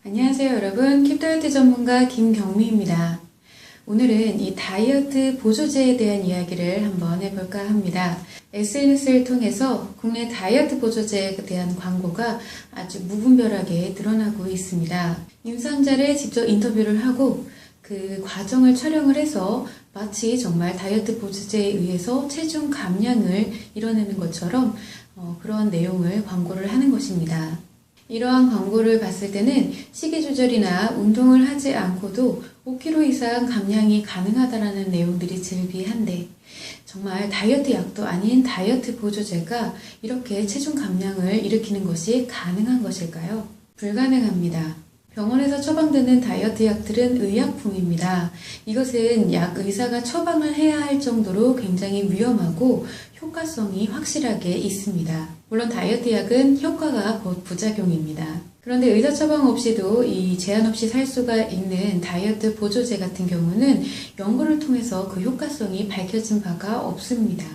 안녕하세요 여러분, 킵다이어트 전문가 김경미입니다. 오늘은 이 다이어트 보조제에 대한 이야기를 한번 해볼까 합니다. SNS를 통해서 국내 다이어트 보조제에 대한 광고가 아주 무분별하게 드러나고 있습니다. 임상자를 직접 인터뷰를 하고 그 과정을 촬영을 해서 마치 정말 다이어트 보조제에 의해서 체중 감량을 이뤄내는 것처럼 그런 내용을 광고를 하는 것입니다. 이러한 광고를 봤을 때는 식이 조절이나 운동을 하지 않고도 5kg 이상 감량이 가능하다라는 내용들이 즐비한데 정말 다이어트 약도 아닌 다이어트 보조제가 이렇게 체중 감량을 일으키는 것이 가능한 것일까요? 불가능합니다. 병원에서 처방되는 다이어트 약들은 의약품입니다. 이것은 약 의사가 처방을 해야 할 정도로 굉장히 위험하고 효과성이 확실하게 있습니다. 물론 다이어트 약은 효과가 곧 부작용입니다. 그런데 의사 처방 없이도 이 제한 없이 살 수가 있는 다이어트 보조제 같은 경우는 연구를 통해서 그 효과성이 밝혀진 바가 없습니다.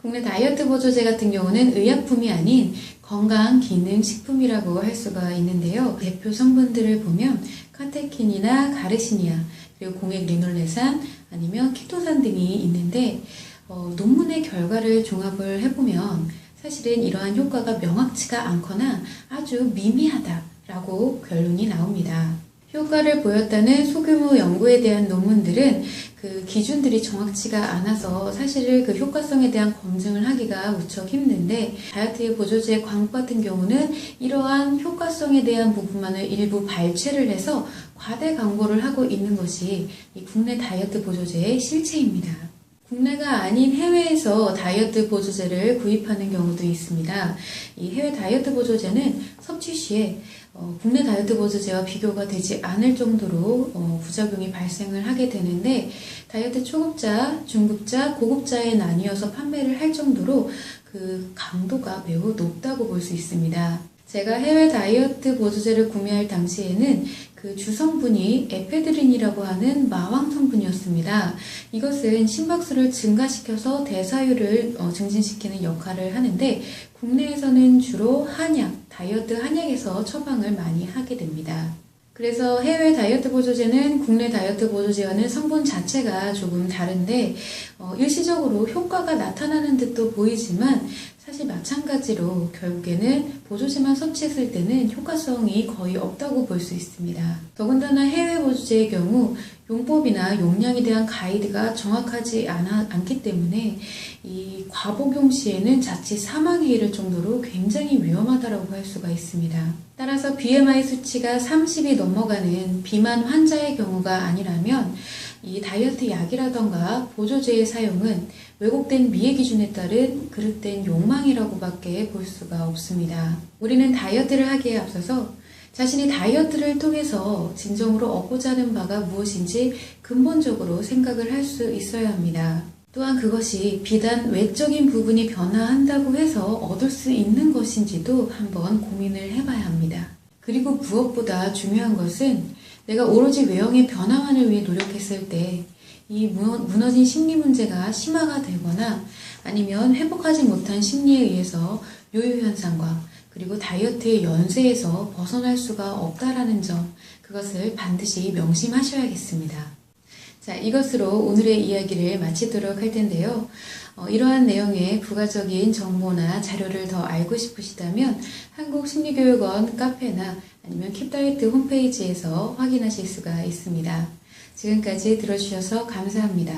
국내 다이어트 보조제 같은 경우는 의약품이 아닌 건강기능식품이라고 할 수가 있는데요. 대표 성분들을 보면 카테킨이나 가르시니아, 그리고 공액리놀레산, 아니면 키토산 등이 있는데 논문의 결과를 종합을 해보면 사실은 이러한 효과가 명확치가 않거나 아주 미미하다라고 결론이 나옵니다. 효과를 보였다는 소규모 연구에 대한 논문들은 그 기준들이 정확치가 않아서 사실 그 효과성에 대한 검증을 하기가 무척 힘든데 다이어트 보조제 광고 같은 경우는 이러한 효과성에 대한 부분만을 일부 발췌를 해서 과대 광고를 하고 있는 것이 이 국내 다이어트 보조제의 실체입니다. 국내가 아닌 해외에서 다이어트 보조제를 구입하는 경우도 있습니다. 이 해외 다이어트 보조제는 섭취 시에 국내 다이어트 보조제와 비교가 되지 않을 정도로 부작용이 발생을 하게 되는데 다이어트 초급자, 중급자, 고급자에 나뉘어서 판매를 할 정도로 그 강도가 매우 높다고 볼 수 있습니다. 제가 해외 다이어트 보조제를 구매할 당시에는 그 주성분이 에페드린이라고 하는 마왕 성분이었습니다. 이것은 심박수를 증가시켜서 대사율을 증진시키는 역할을 하는데 국내에서는 주로 한약, 다이어트 한약에서 처방을 많이 하게 됩니다. 그래서 해외 다이어트 보조제는 국내 다이어트 보조제와는 성분 자체가 조금 다른데 일시적으로 효과가 나타나는 듯도 보이지만 사실 마찬가지로 결국에는 보조제만 섭취했을 때는 효과성이 거의 없다고 볼 수 있습니다. 더군다나 해외 보조제의 경우 용법이나 용량에 대한 가이드가 정확하지 않기 때문에 이 과복용 시에는 자칫 사망에 이를 정도로 굉장히 위험하다고 할 수가 있습니다. 따라서 BMI 수치가 30이 넘어가는 비만 환자의 경우가 아니라면 이 다이어트 약이라던가 보조제의 사용은 왜곡된 미의 기준에 따른 그릇된 욕망이라고 밖에 볼 수가 없습니다. 우리는 다이어트를 하기에 앞서서 자신이 다이어트를 통해서 진정으로 얻고자 하는 바가 무엇인지 근본적으로 생각을 할 수 있어야 합니다. 또한 그것이 비단 외적인 부분이 변화한다고 해서 얻을 수 있는 것인지도 한번 고민을 해봐야 합니다. 그리고 무엇보다 중요한 것은 내가 오로지 외형의 변화만을 위해 노력했을 때 이 무너진 심리 문제가 심화가 되거나 아니면 회복하지 못한 심리에 의해서 요요현상과 그리고 다이어트의 연쇄에서 벗어날 수가 없다라는 점, 그것을 반드시 명심하셔야겠습니다. 자, 이것으로 오늘의 이야기를 마치도록 할 텐데요. 이러한 내용의 부가적인 정보나 자료를 더 알고 싶으시다면 한국심리교육원 카페나 아니면 킵다이어트 홈페이지에서 확인하실 수가 있습니다. 지금까지 들어주셔서 감사합니다.